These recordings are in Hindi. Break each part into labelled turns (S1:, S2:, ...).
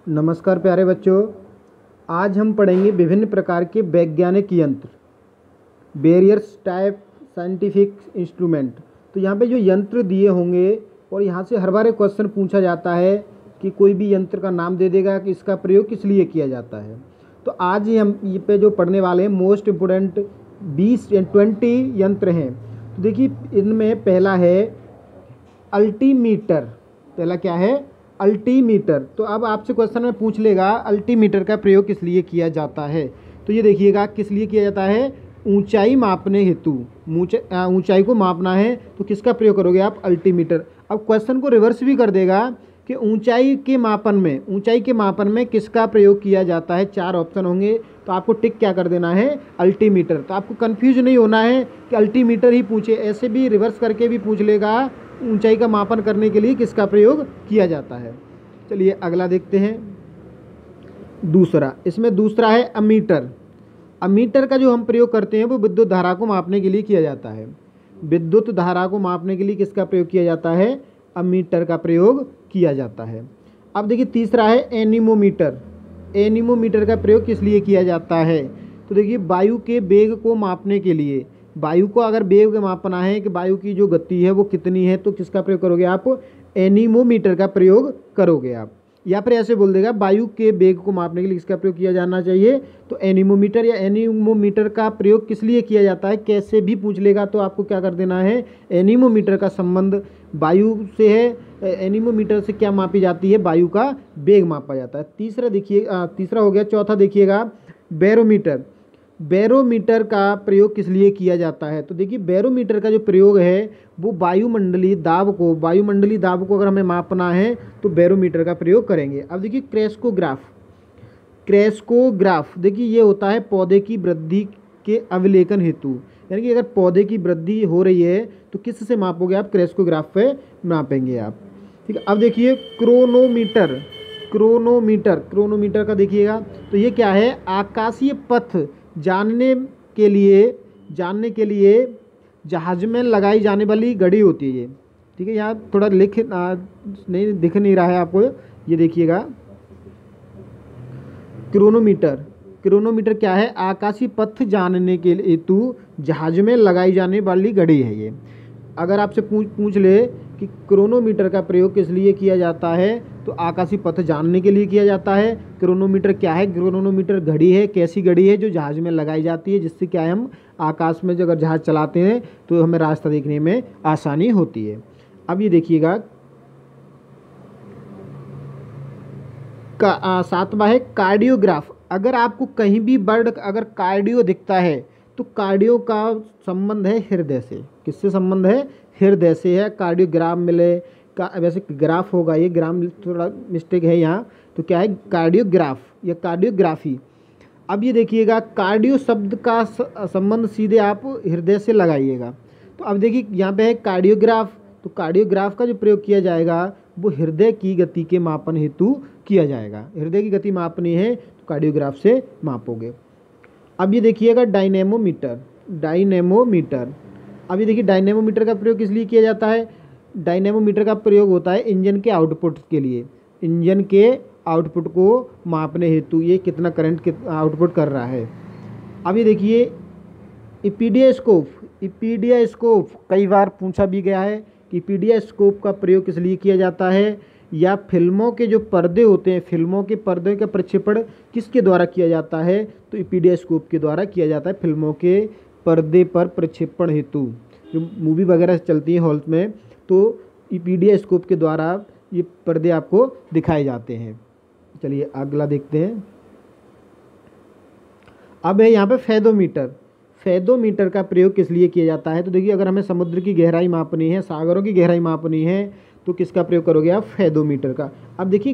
S1: नमस्कार प्यारे बच्चों। आज हम पढ़ेंगे विभिन्न प्रकार के वैज्ञानिक यंत्र, वेरियस टाइप साइंटिफिक इंस्ट्रूमेंट। तो यहाँ पे जो यंत्र दिए होंगे और यहाँ से हर बार एक क्वेश्चन पूछा जाता है कि कोई भी यंत्र का नाम दे देगा कि इसका प्रयोग किस लिए किया जाता है। तो आज ही हम ये पे जो पढ़ने वाले हैं मोस्ट इम्पोर्टेंट 20 यंत्र हैं। तो देखिए इनमें पहला है अल्टीमीटर। पहला क्या है? अल्टीमीटर। तो अब आपसे क्वेश्चन में पूछ लेगा अल्टीमीटर का प्रयोग किस लिए किया जाता है। तो ये देखिएगा किस लिए किया जाता है। ऊंचाई मापने हेतु, ऊंचाई को मापना है तो किसका प्रयोग करोगे आप? अल्टीमीटर। अब क्वेश्चन को रिवर्स भी कर देगा कि ऊंचाई के मापन में किसका प्रयोग किया जाता है। 4 ऑप्शन होंगे तो आपको टिक क्या कर देना है? अल्टीमीटर। तो आपको कंफ्यूज नहीं होना है कि अल्टीमीटर ही पूछे, ऐसे भी रिवर्स करके भी पूछ लेगा ऊंचाई का मापन करने के लिए किसका प्रयोग किया जाता है। चलिए अगला देखते हैं। इसमें दूसरा है अमीटर। अमीटर का जो हम प्रयोग करते हैं वो विद्युत धारा को मापने के लिए किया जाता है। विद्युत धारा को मापने के लिए किसका प्रयोग किया जाता है? अमीटर का प्रयोग किया जाता है। अब देखिए तीसरा है एनीमोमीटर। एनीमोमीटर का प्रयोग किस लिए किया जाता है? तो देखिए वायु के वेग को मापने के लिए, वायु को अगर वेग मापना है कि वायु की जो गति है वो कितनी है, तो किसका प्रयोग करोगे आप? एनीमोमीटर का प्रयोग करोगे आप। या फिर ऐसे बोल देगा वायु के वेग को मापने के लिए किसका प्रयोग किया जाना चाहिए, तो एनीमोमीटर। या एनीमोमीटर का प्रयोग किस लिए किया जाता है, कैसे भी पूछ लेगा तो आपको क्या कर देना है? एनीमोमीटर का संबंध वायु से है। एनीमोमीटर से क्या मापी जाती है? वायु का वेग मापा जाता है। तीसरा हो गया। चौथा देखिएगा बैरोमीटर। बैरोमीटर का प्रयोग किस लिए किया जाता है? तो देखिए बैरोमीटर का जो प्रयोग है वो वायुमंडलीय दाब को अगर हमें मापना है तो बैरोमीटर का प्रयोग करेंगे। अब देखिए क्रेस्कोग्राफ देखिए ये होता है पौधे की वृद्धि के अवलेखन हेतु, यानी कि अगर पौधे की वृद्धि हो रही है तो किस से मापोगे आप? क्रेस्कोग्राफ पे मापेंगे आप। ठीक है। अब देखिए क्रोनोमीटर का देखिएगा तो ये क्या है? आकाशीय पथ जानने के लिए जहाज में लगाई जाने वाली घड़ी होती है ये। ठीक है। यहाँ थोड़ा नहीं दिख नहीं रहा है आपको, ये देखिएगा क्रोनोमीटर क्या है? आकाशीय पथ जानने के हेतु जहाज में लगाई जाने वाली घड़ी है ये। अगर आपसे पूछ ले कि क्रोनोमीटर का प्रयोग किस लिए किया जाता है, तो आकाशीय पथ जानने के लिए किया जाता है। क्रोनोमीटर क्या है? क्रोनोमीटर घड़ी है। कैसी घड़ी है? जो जहाज में लगाई जाती है, जिससे क्या है हम आकाश में जो अगर जहाज चलाते हैं तो हमें रास्ता देखने में आसानी होती है। अब ये देखिएगा सातवां है कार्डियोग्राफ। अगर आपको कहीं भी वर्ड अगर कार्डियो दिखता है तो कार्डियो का संबंध है हृदय से। किससे संबंध है? हृदय से है। कार्डियोग्राम मिले का, वैसे ग्राफ होगा ये, ग्राम थोड़ा मिस्टेक है यहाँ। तो क्या है? कार्डियोग्राफ या कार्डियोग्राफी। अब ये देखिएगा कार्डियो शब्द का संबंध सीधे आप हृदय से लगाइएगा। तो अब देखिए यहाँ पे है कार्डियोग्राफ, तो कार्डियोग्राफ का जो प्रयोग किया जाएगा वो हृदय की गति के मापन हेतु किया जाएगा। हृदय की गति मापनी है तो कार्डियोग्राफ से मापोगे। अब ये देखिएगा डायनेमोमीटर। अब ये देखिए डायनेमोमीटर का प्रयोग किस लिए किया जाता है? डायनेमोमीटर का प्रयोग होता है इंजन के आउटपुट के लिए। इंजन के आउटपुट को मापने हेतु ये कितना करंट आउटपुट कर रहा है। अब ये देखिए इपीडियास्कोप कई बार पूछा भी गया है कि इपीडियास्कोप का प्रयोग किस लिए किया जाता है। या फिल्मों के जो पर्दे होते हैं, फिल्मों के पर्दे का प्रक्षेपण किसके द्वारा किया जाता है? तो इपीडियास्कोप के द्वारा किया जाता है। फिल्मों के पर्दे पर प्रक्षेपण हेतु जो मूवी वगैरह चलती है हॉल में, तो इपीडियास्कोप के द्वारा ये पर्दे आपको दिखाए जाते हैं। चलिए अगला देखते हैं। अब है यहाँ पे फेदोमीटर का प्रयोग किस लिए किया जाता है? तो देखिए अगर हमें समुद्र की गहराई मापनी है, सागरों की गहराई मापनी है, तो किसका प्रयोग करोगे आप? फेदोमीटर का। अब देखिए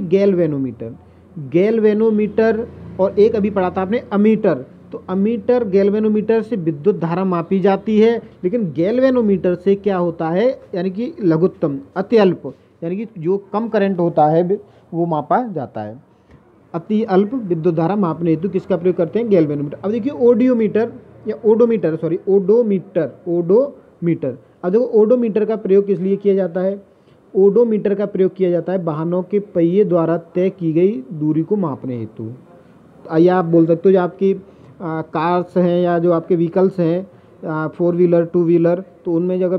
S1: गैल्वेनोमीटर और एक अभी पढ़ा था आपने अमीटर। तो अमीटर गैल्वेनोमीटर से विद्युत धारा मापी जाती है, लेकिन गैल्वेनोमीटर से क्या होता है? यानी कि लघुत्तम अत्यल्प, यानी कि जो कम करंट होता है वो मापा जाता है। अति अल्प विद्युत धारा मापने हेतु किसका प्रयोग करते हैं? गैल्वेनोमीटर। अब देखिए ओडोमीटर। अब देखो ओडोमीटर का प्रयोग किस लिए किया जाता है? ओडोमीटर का प्रयोग किया जाता है वाहनों के पहिए द्वारा तय की गई दूरी को मापने हेतु। या आप बोल सकते हो जो आपकी कार्स हैं या जो आपके व्हीकल्स हैं 4 व्हीलर 2 व्हीलर, तो उनमें जो अगर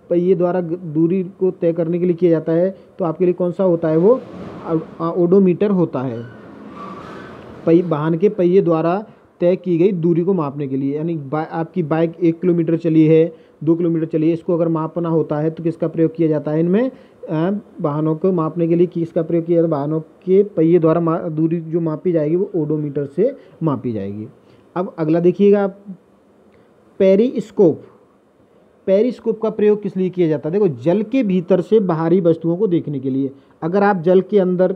S1: पहिए द्वारा दूरी को तय करने के लिए किया जाता है तो आपके लिए कौन सा होता है, वो ओडोमीटर होता है। वाहन के पहिए द्वारा तय की गई दूरी को मापने के लिए, यानी आपकी बाइक 1 किलोमीटर चली है, 2 किलोमीटर चली है, इसको अगर मापना होता है तो किसका प्रयोग किया जाता है, इनमें वाहनों को मापने के लिए किसका प्रयोग किया जाता है, वाहनों के पहिए द्वारा दूरी जो मापी जाएगी वो ओडोमीटर से मापी जाएगी। अब अगला देखिएगा, पेरिस्कोप। पेरिस्कोप का प्रयोग किस लिए किया जाता है, देखो जल के भीतर से बाहरी वस्तुओं को देखने के लिए। अगर आप जल के अंदर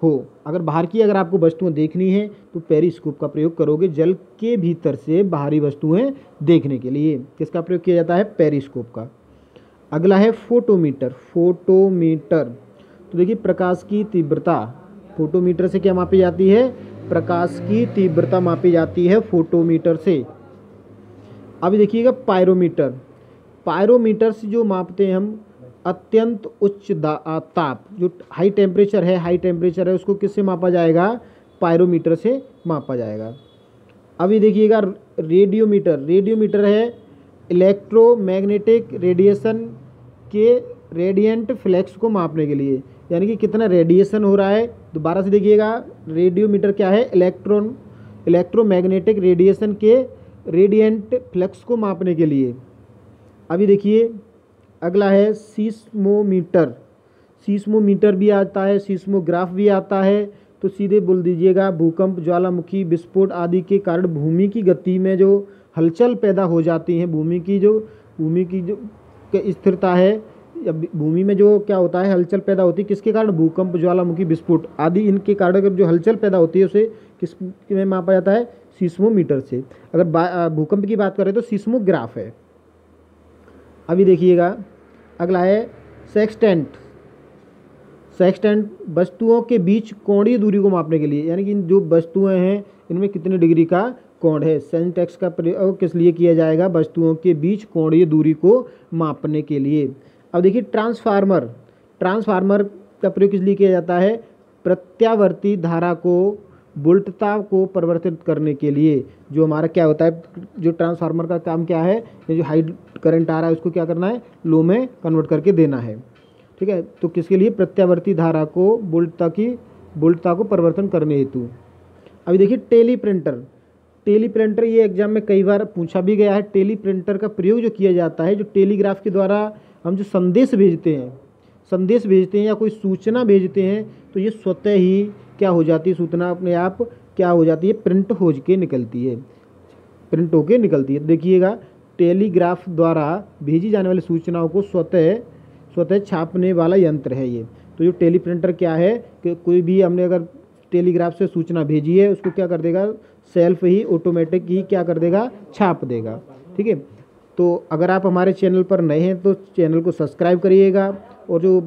S1: हो, अगर बाहर की अगर आपको वस्तुएं देखनी है तो पेरिस्कोप का प्रयोग करोगे, जल के भीतर से बाहरी वस्तुएं देखने के लिए किसका प्रयोग किया जाता है, पेरिस्कोप का। अगला है फोटोमीटर। फोटोमीटर तो देखिए प्रकाश की तीव्रता, फोटोमीटर से क्या मापी जाती है, प्रकाश की तीव्रता मापी जाती है फोटोमीटर से। अभी देखिएगा पायरोमीटर। पायरोमीटर से जो मापते हैं हम अत्यंत उच्च ताप, जो हाई टेम्परेचर है उसको किससे मापा जाएगा, पायरोमीटर से मापा जाएगा। अभी देखिएगा रेडियोमीटर। रेडियोमीटर है इलेक्ट्रोमैग्नेटिक रेडिएशन के रेडिएंट फ्लक्स को मापने के लिए, यानी कि कितना रेडिएशन हो रहा है। दोबारा से देखिएगा, रेडियोमीटर क्या है, इलेक्ट्रोमैग्नेटिक रेडिएशन के रेडिएंट फ्लक्स को मापने के लिए। अभी देखिए अगला है सीस्मोमीटर। सीस्मोमीटर भी आता है, सीस्मोग्राफ भी आता है। तो सीधे बोल दीजिएगा, भूकंप, ज्वालामुखी, विस्फोट आदि के कारण भूमि की गति में जो हलचल पैदा हो जाती है, भूमि की जो स्थिरता है, भूमि में जो क्या होता है, हलचल पैदा होती है, किसके कारण, भूकंप, ज्वालामुखी, विस्फोट आदि इनके कारण अगर जो हलचल पैदा होती है उसे किस में मापा जाता है, सीस्मोमीटर से। अगर भूकंप की बात करें तो सीस्मोग्राफ है। अभी देखिएगा अगला है सेक्सटेंट। सेक्सटेंट वस्तुओं के बीच कोणीय दूरी को मापने के लिए, यानी कि जो वस्तुएं हैं इनमें कितने डिग्री का कोण है। सेंटेक्स का प्रयोग किस लिए किया जाएगा, वस्तुओं के बीच कोणीय दूरी को मापने के लिए। अब देखिए ट्रांसफार्मर। ट्रांसफार्मर का प्रयोग किस लिए किया जाता है, प्रत्यावर्ती धारा को वोल्टता को परिवर्तित करने के लिए। जो हमारा क्या होता है, जो ट्रांसफार्मर का काम क्या है, ये जो हाई करंट आ रहा है उसको क्या करना है, लो में कन्वर्ट करके देना है। ठीक है, तो किसके लिए, प्रत्यावर्ती धारा को वोल्टता को परिवर्तन करने हेतु। अभी देखिए टेली प्रिंटर। टेली प्रिंटर ये एग्जाम में कई बार पूछा भी गया है। टेली प्रिंटर का प्रयोग जो किया जाता है, जो टेलीग्राफ के द्वारा हम जो संदेश भेजते हैं या कोई सूचना भेजते हैं, तो ये स्वतः ही क्या हो जाती है, सूचना अपने आप क्या हो जाती है, प्रिंट होके निकलती है। देखिएगा टेलीग्राफ द्वारा भेजी जाने वाली सूचनाओं को स्वतः छापने वाला यंत्र है ये। तो जो टेली प्रिंटर क्या है कि कोई भी हमने अगर टेलीग्राफ से सूचना भेजी है उसको क्या कर देगा, सेल्फ ही ऑटोमेटिक ही क्या कर देगा, छाप देगा। ठीक है, तो अगर आप हमारे चैनल पर नए हैं तो चैनल को सब्सक्राइब करिएगा और जो